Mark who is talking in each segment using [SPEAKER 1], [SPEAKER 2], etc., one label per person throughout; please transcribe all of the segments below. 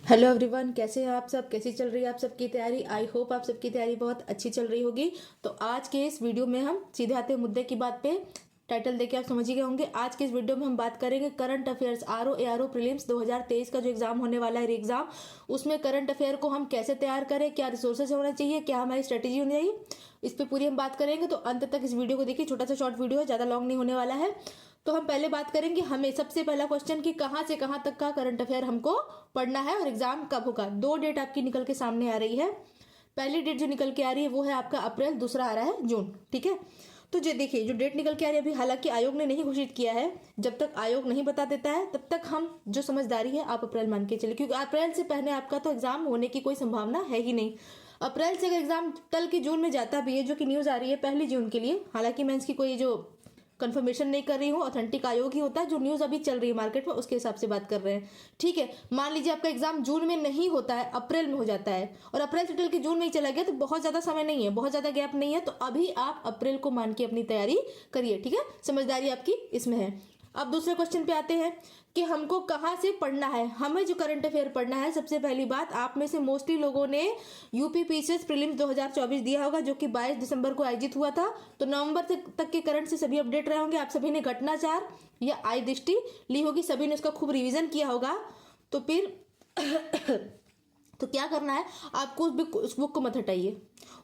[SPEAKER 1] Hello everyone, कैसे हैं आप सब? कैसी चल रही है आप सबकी तैयारी? आई होप आप सबकी तैयारी बहुत अच्छी चल रही होगी। तो आज के इस वीडियो में हम सीधे आते हैं मुद्दे की बात पे। टाइटल देके आप समझ ही गए होंगे। आज के इस वीडियो में हम बात करेंगे current affairs RO ARO prelims 2023 का जो एग्जाम होने वाला है एग्जाम, उसमें करंट अफेयर को हम कैसे तैयार करें, क्या रिसोर्सेज होना चाहिए, क्या हमारी स्ट्रेटेजी होनी चाहिए, इस पर पूरी हम बात करेंगे। तो अंत तक इस वीडियो को देखिए। छोटा सा शॉर्ट वीडियो है, ज़्यादा लॉन्ग नहीं होने वाला है। तो हम पहले बात करेंगे हमें सबसे पहला क्वेश्चन कि कहाँ से कहाँ तक का करंट अफेयर हमको पढ़ना है और एग्जाम कब होगा। दो डेट आपकी निकल के सामने आ रही है। पहली डेट जो निकल के आ रही है वो है आपका अप्रैल, दूसरा आ रहा है जून। ठीक है, तो जो देखिए जो डेट निकल के आ रही है, अभी हालांकि आयोग ने नहीं घोषित किया है। जब तक आयोग नहीं बता देता है तब तक हम जो समझदारी है आप अप्रैल मान के चले, क्योंकि अप्रैल से पहले आपका तो एग्जाम होने की कोई संभावना है ही नहीं। अप्रैल से अगर एग्जाम टल के जून में जाता भी है, जो कि न्यूज आ रही है पहली जून के लिए, हालांकि मैं इसकी कोई जो कंफर्मेशन नहीं कर रही हूँ, ऑथेंटिक आयोग ही होता है, जो न्यूज़ अभी चल रही है मार्केट में उसके हिसाब से बात कर रहे हैं। ठीक है, मान लीजिए आपका एग्जाम जून में नहीं होता है, अप्रैल में हो जाता है, और अप्रैल से टल के जून में ही चला गया, तो बहुत ज़्यादा समय नहीं है, बहुत ज़्यादा गैप नहीं है। तो अभी आप अप्रैल को मान के अपनी तैयारी करिए। ठीक है, समझदारी आपकी इसमें है। अब दूसरे क्वेश्चन पे आते हैं कि हमको कहाँ से पढ़ना है। हमें जो करंट अफेयर पढ़ना है, सबसे पहली बात, आप में से मोस्टली लोगों ने यूपी पीसीएस प्रीलिम्स 2024 दिया होगा, जो कि 22 दिसंबर को आयोजित हुआ था। तो नवंबर तक के करंट से सभी अपडेट रहे होंगे। आप सभी ने घटनाचार या आई दृष्टि ली होगी, सभी ने उसका खूब रिविजन किया होगा। तो फिर तो क्या करना है आपको, उस बुक को मत हटाइए,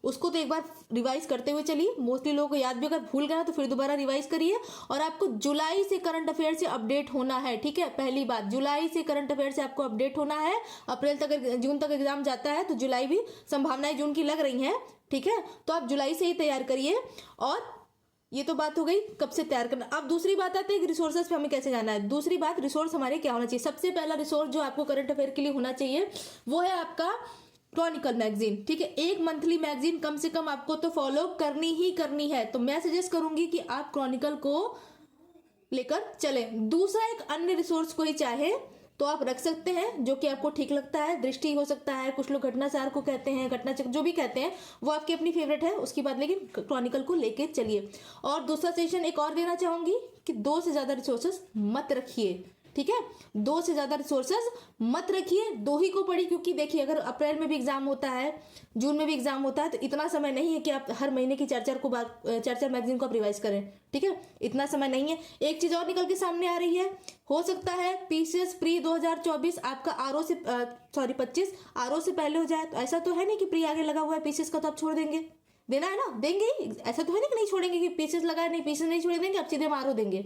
[SPEAKER 1] उसको तो एक बार रिवाइज करते हुए चलिए। मोस्टली लोगों को याद भी, अगर भूल गया तो फिर दोबारा रिवाइज करिए। और आपको जुलाई से करंट अफेयर से अपडेट होना है। ठीक है, पहली बात, जुलाई से करंट अफेयर से आपको अपडेट होना है। अप्रैल तक, जून तक एग्जाम जाता है, तो जुलाई भी संभावनाएं जून की लग रही हैं। ठीक है, तो आप जुलाई से ही तैयार करिए। और ये तो बात हो गई कब से तैयार करना। अब दूसरी बात आती है कि रिसोर्सेज पे हमें कैसे जाना है। दूसरी बात, रिसोर्स हमारे क्या होना चाहिए। सबसे पहला रिसोर्स जो आपको करंट अफेयर के लिए होना चाहिए वो है आपका क्रॉनिकल मैगजीन। ठीक है, एक मंथली मैगजीन कम से कम आपको तो फॉलो करनी ही करनी है। तो मैं सजेस्ट करूंगी कि आप क्रॉनिकल को लेकर चले। दूसरा एक अन्य रिसोर्स कोई चाहे तो आप रख सकते हैं, जो कि आपको ठीक लगता है। दृष्टि हो सकता है, कुछ लोग घटनासार को कहते हैं, घटनाचक्र जो भी कहते हैं, वो आपकी अपनी फेवरेट है उसकी बात, लेकिन क्रॉनिकल को लेके चलिए। और दूसरा सेशन एक और देना चाहूंगी कि 2 से ज्यादा रिसोर्सेस मत रखिए। ठीक है, 2 से ज्यादा रिसोर्सेज मत रखिए, 2 ही को पढ़िए। क्योंकि देखिए, अगर अप्रैल में भी एग्जाम होता है, जून में भी एग्जाम होता है, तो इतना समय नहीं है कि आप हर महीने की चार चार मैगजीन को आप रिवाइज करें। ठीक है, इतना समय नहीं है। एक चीज और निकल के सामने आ रही है, हो सकता है पीसीएस प्री 2024 आपका आरओ से 25 आरओ से पहले हो जाए। तो ऐसा तो है नहीं कि प्री आगे लगा हुआ है पीसीएस का तो आप छोड़ देंगे, देना है ना, देंगे। ऐसा तो है नहीं कि नहीं छोड़ेंगे, कि पीसीएस लगा है नहीं, पीसीएस नहीं छोड़ देंगे, आप सीधे आरओ देंगे।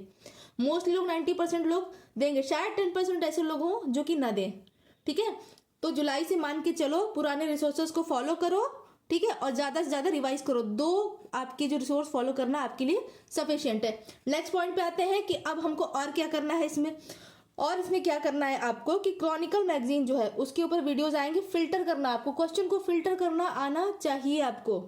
[SPEAKER 1] मोस्टली लोग 90% लोग देंगे, शायद 10% ऐसे लोग हों जो कि ना दें। ठीक है, तो जुलाई से मान के चलो, पुराने रिसोर्सेज को फॉलो करो। ठीक है, और ज्यादा से ज्यादा रिवाइज करो। 2 आपके जो रिसोर्स फॉलो करना आपके लिए सफिशिएंट है। नेक्स्ट पॉइंट पे आते हैं कि अब हमको और क्या करना है इसमें। और इसमें क्या करना है आपको कि क्रॉनिकल मैगजीन जो है उसके ऊपर वीडियोस आएंगे, फिल्टर करना आपको, क्वेश्चन को फिल्टर करना आना चाहिए आपको।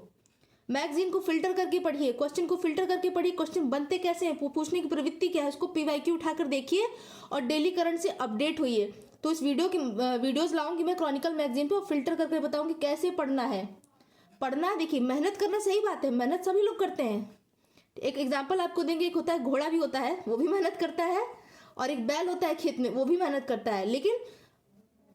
[SPEAKER 1] मैगजीन को फिल्टर करके पढ़िए, क्वेश्चन को फिल्टर करके पढ़िए। क्वेश्चन बनते कैसे हैं, पूछने की प्रवृत्ति क्या है, उसको पीवाईक्यू उठाकर देखिए और डेली करंट से अपडेट होइए। तो इस वीडियोस लाऊंगी मैं क्रॉनिकल मैगजीन पे और फिल्टर करके बताऊंगी कैसे पढ़ना है। पढ़ना, देखिए मेहनत करना सही बात है, मेहनत सभी लोग करते हैं। एक एग्जाम्पल आपको देंगे, एक होता है घोड़ा भी होता है, वो भी मेहनत करता है, और एक बैल होता है खेत में, वो भी मेहनत करता है। लेकिन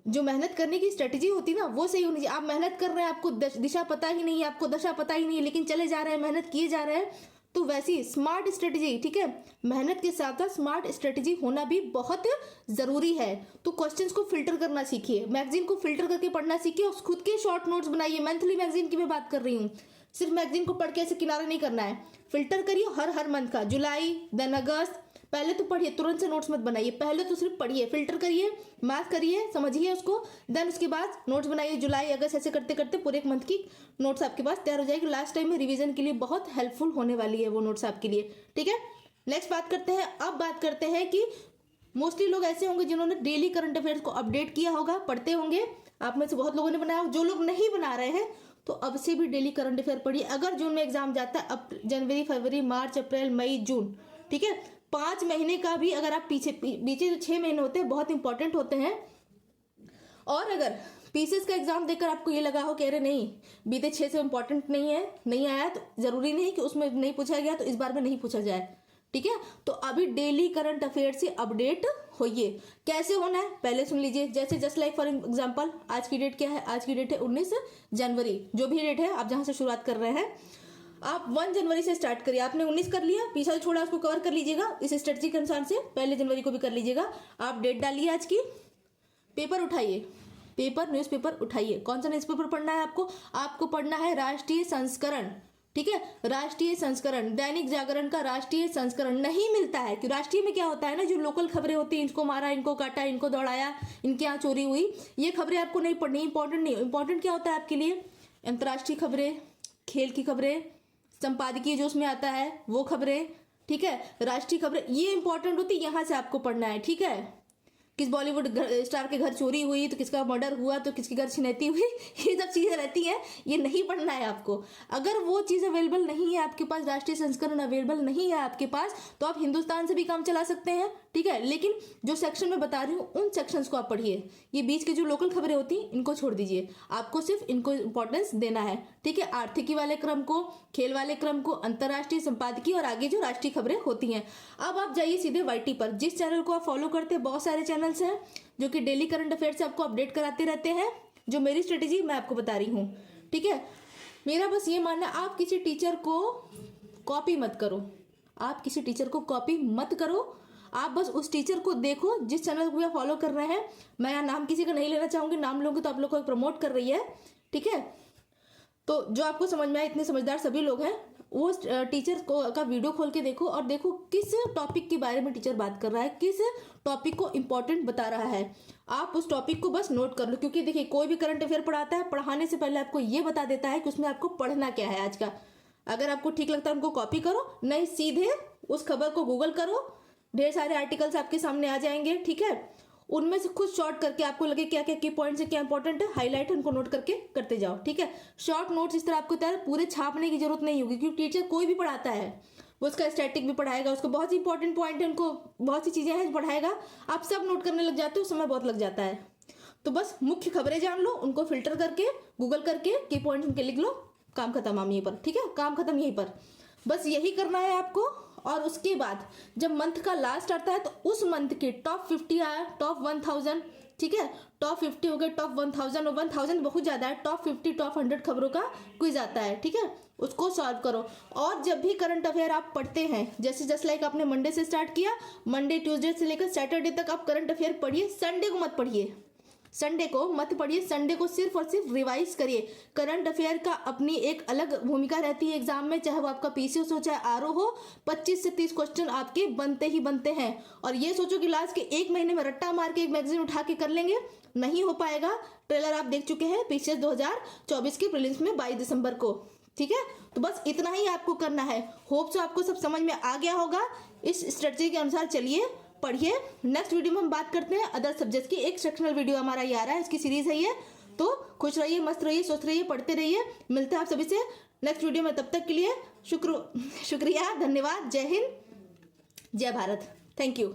[SPEAKER 1] जो मेहनत करने की स्ट्रेटेजी होती है ना, वो सही होनी चाहिए। आप मेहनत कर रहे हैं, आपको दिशा पता ही नहीं है, आपको दशा पता ही नहीं है, लेकिन चले जा रहे हैं, मेहनत किए जा रहे हैं, तो वैसी स्मार्ट स्ट्रेटेजी। ठीक है, मेहनत के साथ साथ स्मार्ट स्ट्रेटेजी होना भी बहुत जरूरी है। तो क्वेश्चंस को फिल्टर करना सीखिए, मैगजीन को फिल्टर करके पढ़ना सीखिए, और खुद के शॉर्ट नोट्स बनाइए। मंथली मैगजीन की मैं बात कर रही हूँ, सिर्फ मैगजीन को पढ़ के ऐसे किनारे नहीं करना है। फिल्टर करिए हर मंथ का, जुलाई देन अगस्त। पहले तो पढ़िए, तुरंत से नोट्स मत बनाइए, पहले तो सिर्फ पढ़िए, फिल्टर करिए, मार्क करिए, समझिए उसको, देन उसके बाद नोट्स बनाइए। जुलाई अगस्त ऐसे करते करते पूरे एक मंथ की नोट्स आपके पास तैयार हो जाएगी। लास्ट टाइम में रिवीजन के लिए बहुत हेल्पफुल होने वाली है वो नोट्स आपके लिए। ठीक है, नेक्स्ट बात करते हैं। अब बात करते हैं कि मोस्टली लोग ऐसे होंगे जिन्होंने डेली करंट अफेयर्स को अपडेट किया होगा, पढ़ते होंगे। आप में से बहुत लोगों ने बनाया, जो लोग नहीं बना रहे हैं तो अब से भी डेली करंट अफेयर पढ़िए। अगर जून में एग्जाम जाता है, अब जनवरी फरवरी मार्च अप्रैल मई जून, ठीक है, 5 महीने का भी अगर आप पीछे जो 6 महीने होते हैं बहुत इंपॉर्टेंट होते हैं। और अगर पीसीएस का एग्जाम देकर आपको ये लगा हो कि अरे नहीं, बीते 6 से इंपॉर्टेंट नहीं है, नहीं आया, तो जरूरी नहीं कि उसमें नहीं पूछा गया तो इस बार में नहीं पूछा जाए। ठीक है। तो अभी डेली करंट अफेयर से अपडेट होइए। कैसे होना है पहले सुन लीजिए। जैसे जस्ट लाइक फॉर एग्जांपल आज की डेट क्या है, आज की डेट है 19 जनवरी, जो भी डेट है आप जहां से शुरुआत कर रहे हैं, आप 1 जनवरी से स्टार्ट करिए। आपने 19 कर लिया, पीछा जो छोड़ा उसको कवर कर लीजिएगा इस स्ट्रेटजी के अनुसार से, पहले जनवरी को भी कर लीजिएगा। आप डेट डालिए आज की, पेपर उठाइए, पेपर न्यूज़पेपर उठाइए। कौन सा न्यूज़पेपर पढ़ना है आपको? आपको पढ़ना है राष्ट्रीय संस्करण, ठीक है, राष्ट्रीय संस्करण। दैनिक जागरण का राष्ट्रीय संस्करण नहीं मिलता है कि राष्ट्रीय में क्या होता है ना, जो लोकल खबरें होती हैं, इनको मारा, इनको काटा, इनको दौड़ाया, इनके यहाँ चोरी हुई, ये खबरें आपको नहीं पढ़नी, इंपॉर्टेंट नहीं। इंपॉर्टेंट क्या होता है आपके लिए? अंतर्राष्ट्रीय खबरें, खेल की खबरें, संपादकीय जो उसमें आता है वो खबरें, ठीक है, राष्ट्रीय खबरें, ये इंपॉर्टेंट होती है, यहाँ से आपको पढ़ना है, ठीक है। किस बॉलीवुड स्टार के घर चोरी हुई तो किसका मर्डर हुआ तो किसके घर छिनैती हुई, ये सब चीज़ें रहती हैं, ये नहीं पढ़ना है आपको। अगर वो चीज़ अवेलेबल नहीं है आपके पास, राष्ट्रीय संस्करण अवेलेबल नहीं है आपके पास, तो आप हिंदुस्तान से भी काम चला सकते हैं, ठीक है। लेकिन जो सेक्शन में बता रही हूँ उन सेक्शंस को आप पढ़िए। ये बीच के जो लोकल खबरें होती हैं इनको छोड़ दीजिए, आपको सिर्फ इनको इंपॉर्टेंस देना है, ठीक है। आर्थिकी वाले क्रम को, खेल वाले क्रम को, अंतर्राष्ट्रीय संपादकीय और आगे जो राष्ट्रीय खबरें होती हैं। अब आप जाइए सीधे वाईटी पर, जिस चैनल को आप फॉलो करते हैं, बहुत सारे चैनल्स हैं जो कि डेली करंट अफेयर से आपको अपडेट कराते रहते हैं। जो मेरी स्ट्रेटेजी मैं आपको बता रही हूँ, ठीक है। मेरा बस ये मानना, आप किसी टीचर को कॉपी मत करो, आप किसी टीचर को कॉपी मत करो, आप बस उस टीचर को देखो जिस चैनल को आप फॉलो कर रहे हैं। मैं यहाँ नाम किसी का नहीं लेना चाहूंगी, नाम लूंगी तो आप लोग को प्रमोट कर रही है, ठीक है। तो जो आपको समझ में आए, इतने समझदार सभी लोग हैं, वो टीचर को का वीडियो खोल के देखो और देखो किस टॉपिक के बारे में टीचर बात कर रहा है, किस टॉपिक को इंपॉर्टेंट बता रहा है। आप उस टॉपिक को बस नोट कर लो, क्योंकि देखिए कोई भी करंट अफेयर पढ़ाता है, पढ़ाने से पहले आपको ये बता देता है कि उसमें आपको पढ़ना क्या है आज का। अगर आपको ठीक लगता है उनको कॉपी करो, नहीं सीधे उस खबर को गूगल करो, ढेर सारे आर्टिकल्स आपके सामने आ जाएंगे, ठीक है। उनमें से खुद शॉर्ट करके आपको लगे क्या क्या की पॉइंट्स है, क्या इंपॉर्टेंट है, हाईलाइट उनको नोट करके करते जाओ, ठीक है। शॉर्ट नोट्स इस तरह आपको तैयार, पूरे छापने की जरूरत नहीं होगी, क्योंकि टीचर कोई भी पढ़ाता है वो उसका स्टैटिक भी पढ़ाएगा, उसको बहुत सी इंपॉर्टेंट पॉइंट है, उनको बहुत सी चीजें हैं पढ़ाएगा, आप सब नोट करने लग जाते हो, समय बहुत लग जाता है। तो बस मुख्य खबरें जान लो, उनको फिल्टर करके गूगल करके की पॉइंट उनके लिख लो, काम खत्म हम यहीं पर, ठीक है, काम खत्म यहीं पर। बस यही करना है आपको। और उसके बाद जब मंथ का लास्ट आता है तो उस मंथ के टॉप 50 आया, टॉप 1000, ठीक है, टॉप 50 हो गए, टॉप 1000 और 1000 बहुत ज्यादा है, टॉप 50 टॉप 100 खबरों का क्विज आता है, ठीक है, उसको सॉल्व करो। और जब भी करंट अफेयर आप पढ़ते हैं, जैसे जस्ट लाइक आपने मंडे से स्टार्ट किया, मंडे ट्यूसडे से लेकर सैटरडे तक आप करंट अफेयर पढ़िए, संडे को मत पढ़िए, संडे को मत पढ़िए, संडे को सिर्फ और सिर्फ रिवाइज करिए। करंट अफेयर का अपनी एक अलग भूमिका रहती है एग्जाम में, चाहे वो आपका पीसीएस हो चाहे आरओ हो, 25 से 30 क्वेश्चन आपके बनते ही बनते हैं। और ये सोचो कि लास्ट के एक महीने में रट्टा मार के एक मैगजीन उठा के कर लेंगे, नहीं हो पाएगा। ट्रेलर आप देख चुके हैं पीसीएस 2024 के प्रीलिम्स में 22 दिसंबर को, ठीक है। तो बस इतना ही आपको करना है। होप सो आपको सब समझ में आ गया होगा। इस स्ट्रेटजी के अनुसार चलिए, पढ़िए। नेक्स्ट वीडियो में हम बात करते हैं अदर सब्जेक्ट की। एक सेक्शनल वीडियो हमारा ये आ रहा है, इसकी सीरीज है ये। तो खुश रहिए, मस्त रहिए, स्वस्थ रहिए, पढ़ते रहिए। मिलते हैं आप सभी से नेक्स्ट वीडियो में, तब तक के लिए शुक्रिया, धन्यवाद, जय हिंद, जय भारत, थैंक यू।